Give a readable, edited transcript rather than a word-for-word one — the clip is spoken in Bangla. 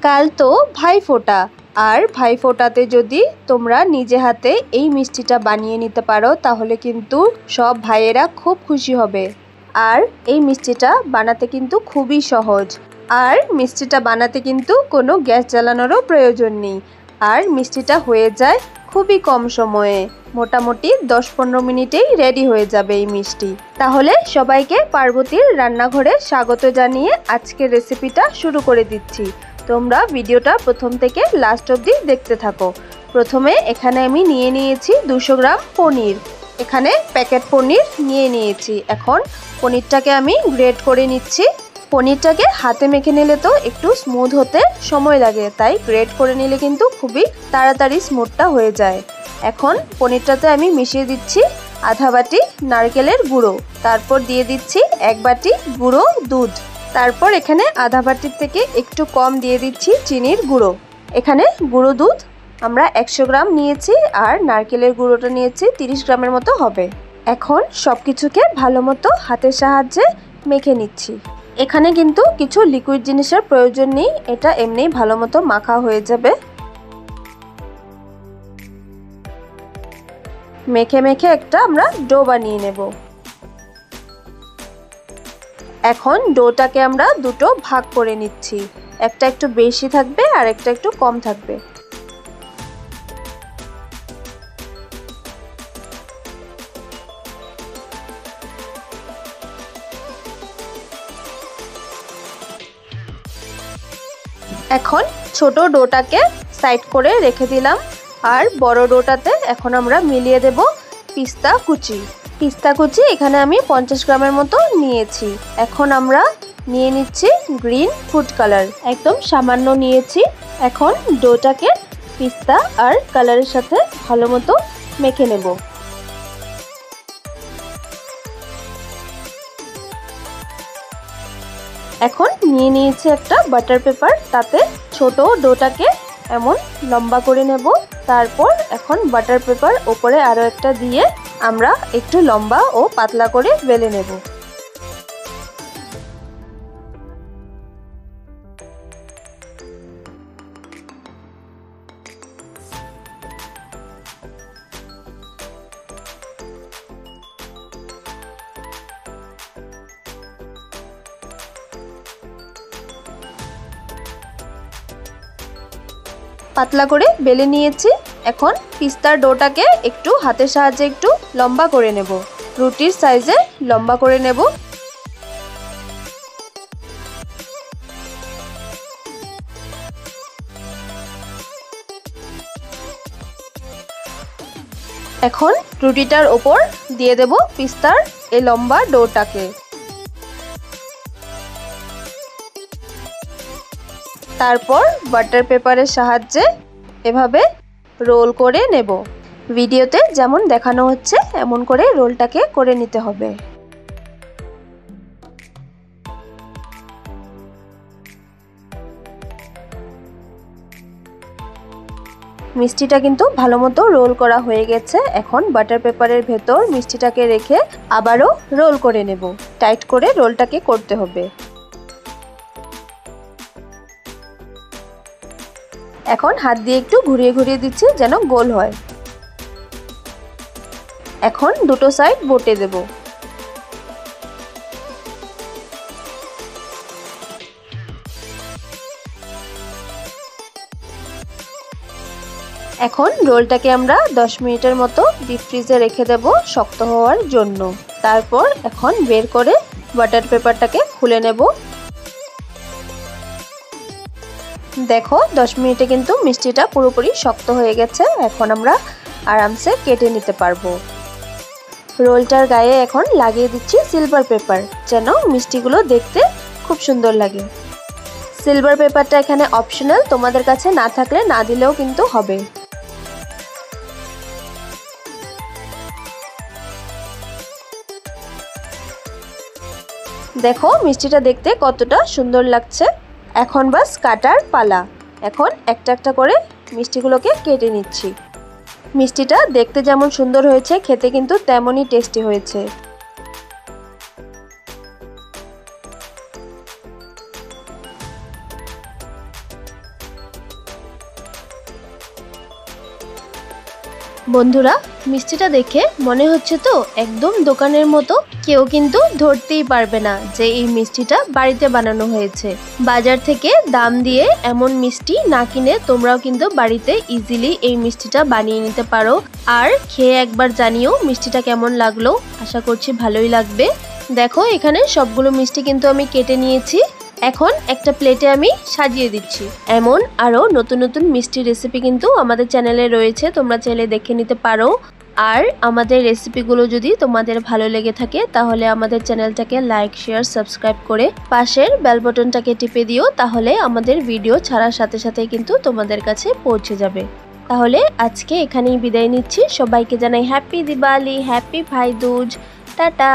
কাল তো ভাইফোঁটা, আর ভাইফোঁটাতে যদি তোমরা নিজে হাতে এই মিষ্টিটা বানিয়ে নিতে পারো তাহলে কিন্তু সব ভাইয়েরা খুব খুশি হবে। আর এই মিষ্টিটা বানাতে কিন্তু খুবই সহজ, আর মিষ্টিটা বানাতে কিন্তু কোনো গ্যাস জ্বালানোরও প্রয়োজন নেই। আর মিষ্টিটা হয়ে যায় খুবই কম সময়ে, মোটামুটি 10-15 মিনিটেই রেডি হয়ে যাবে এই মিষ্টি। তাহলে সবাইকে পার্বতীর রান্নাঘরে স্বাগত জানিয়ে আজকের রেসিপিটা শুরু করে দিচ্ছি। তোমরা ভিডিওটা প্রথম থেকে লাস্ট অবধি দেখতে থাকো। প্রথমে এখানে আমি নিয়ে নিয়েছি 200 গ্রাম পনির। এখানে প্যাকেট পনির নিয়ে নিয়েছি। এখন পনিরটাকে আমি গ্রেট করে নিচ্ছি। পনিরটাকে হাতে মেখে নিলে তো একটু স্মুথ হতে সময় লাগে, তাই গ্রেট করে নিলে কিন্তু খুবই তাড়াতাড়ি স্মুথটা হয়ে যায়। এখন পনিরটাতে আমি মিশিয়ে দিচ্ছি আধা বাটি নারকেলের গুঁড়ো, তারপর দিয়ে দিচ্ছি 1 বাটি গুঁড়ো দুধ, তারপর এখানে আধা বাটির থেকে একটু কম দিয়ে দিচ্ছি চিনির গুঁড়ো। এখানে গুঁড়ো দুধ আমরা 100 গ্রাম নিয়েছি, আর নারকেলের গুঁড়োটা নিয়েছি 30 গ্রামের মতো হবে। এখন সব কিছুকে ভালো মতো হাতের সাহায্যে মেখে নিচ্ছি। এখানে কিন্তু কিছু লিকুইড জিনিসের প্রয়োজন নেই, এটা এমনিই ভালো মতো মাখা হয়ে যাবে। মেখে মেখে একটা আমরা ডো বানিয়ে নেব। এখন ডোটাকে আমরা দুটো ভাগ করে নিচ্ছি, একটা একটু বেশি থাকবে আর একটা একটু কম থাকবে। এখন ছোট ডোটাকে সাইড করে রেখে দিলাম, আর বড় ডোটাতে এখন আমরা মিলিয়ে দেব পিস্তা কুচি। পিস্তা কুচি এখানে আমি 50 গ্রামের মতো নিয়েছি। এখন আমরা নিয়ে নিচ্ছি গ্রিন ফুড কালার, একদম সামান্য নিয়েছি। এখন ডোটাকে পিস্তা আর কালারের সাথে ভালো মতো মেখে নেব। এখন নিয়ে নিয়েছি একটা বাটার পেপার, তাতে ছোট ডোটাকে এমন লম্বা করে নেব। তারপর এখন বাটার পেপার উপরে আরও একটা দিয়ে আমরা একটু লম্বা ও পাতলা করে বেলে নেব। পাতলা করে বেলে নিয়েছি। এখন পিস্তার ডোটাকে একটু হাতের সাহায্যে একটু লম্বা করে নেব, রুটির সাইজে লম্বা করে নেব। এখন রুটিটার ওপর দিয়ে দেব পিস্তার এই লম্বা ডোটাকে। তারপর বাটার পেপারের সাহায্যে এভাবে রোল করে নেব। ভিডিওতে যেমন দেখানো হচ্ছে এমন করে রোলটাকে করে নিতে হবে। মিষ্টিটা কিন্তু ভালো মতো রোল করা হয়ে গেছে। এখন বাটার পেপারের ভেতর মিষ্টিটাকে রেখে আবারও রোল করে নেব। টাইট করে রোলটাকে করতে হবে। এখন হাত দিয়ে একটু ঘুরিয়ে ঘুরিয়ে দিচ্ছি যেন গোল হয়। এখন দুটো সাইড বটে দেব। এখন রোলটাকে আমরা 10 মিনিটের মতো ডিপ ফ্রিজে রেখে দেব শক্ত হওয়ার জন্য। তারপর এখন বের করে বাটার পেপারটাকে খুলে নেব। দেখো 10 মিনিটে কিন্তু মিষ্টিটা পুরোপুরি শক্ত হয়ে গেছে। এখন আমরা আরামসে কেটে নিতে পারবো। রোলটার গায়ে এখন লাগিয়ে দিচ্ছি সিলভার পেপার, যেন মিষ্টিগুলো দেখতে খুব সুন্দর লাগে। সিলভার পেপারটা এখানে অপশনাল, তোমাদের কাছে না থাকলে না দিলেও কিন্তু হবে। দেখো মিষ্টিটা দেখতে কতটা সুন্দর লাগছে। এখন বাস কাটার পালা। এখন একটা একটা করে মিষ্টিগুলোকে কেটে নিচ্ছি। মিষ্টিটা দেখতে যেমন সুন্দর হয়েছে, খেতে কিন্তু তেমনই টেস্টি হয়েছে। বন্ধুরা, মিষ্টিটা দেখে মনে হচ্ছে তো একদম দোকানের মতো, কেউ কিন্তু ধরতেই পারবে না যে এই মিষ্টিটা বাড়িতে বানানো হয়েছে। বাজার থেকে দাম দিয়ে এমন মিষ্টি না কিনে তোমরাও কিন্তু বাড়িতে ইজিলি এই মিষ্টিটা বানিয়ে নিতে পারো। আর খেয়ে একবার জানিও মিষ্টিটা কেমন লাগলো। আশা করছি ভালোই লাগবে। দেখো এখানে সবগুলো মিষ্টি কিন্তু আমি কেটে নিয়েছি। এখন একটা প্লেটে আমি সাজিয়ে দিচ্ছি। এমন আরও নতুন নতুন মিষ্টি রেসিপি কিন্তু আমাদের চ্যানেলে রয়েছে, তোমরা চাইলে দেখে নিতে পারো। আর আমাদের রেসিপিগুলো যদি তোমাদের ভালো লেগে থাকে তাহলে আমাদের চ্যানেলটাকে লাইক, শেয়ার, সাবস্ক্রাইব করে পাশের বেল বাটনটাকে টিপে দিও, তাহলে আমাদের ভিডিও ছাড়ার সাথে সাথে কিন্তু তোমাদের কাছে পৌঁছে যাবে। তাহলে আজকে এখানেই বিদায় নিচ্ছি। সবাইকে জানাই হ্যাপি দিওয়ালি, হ্যাপি ভাই দুজ, টাটা।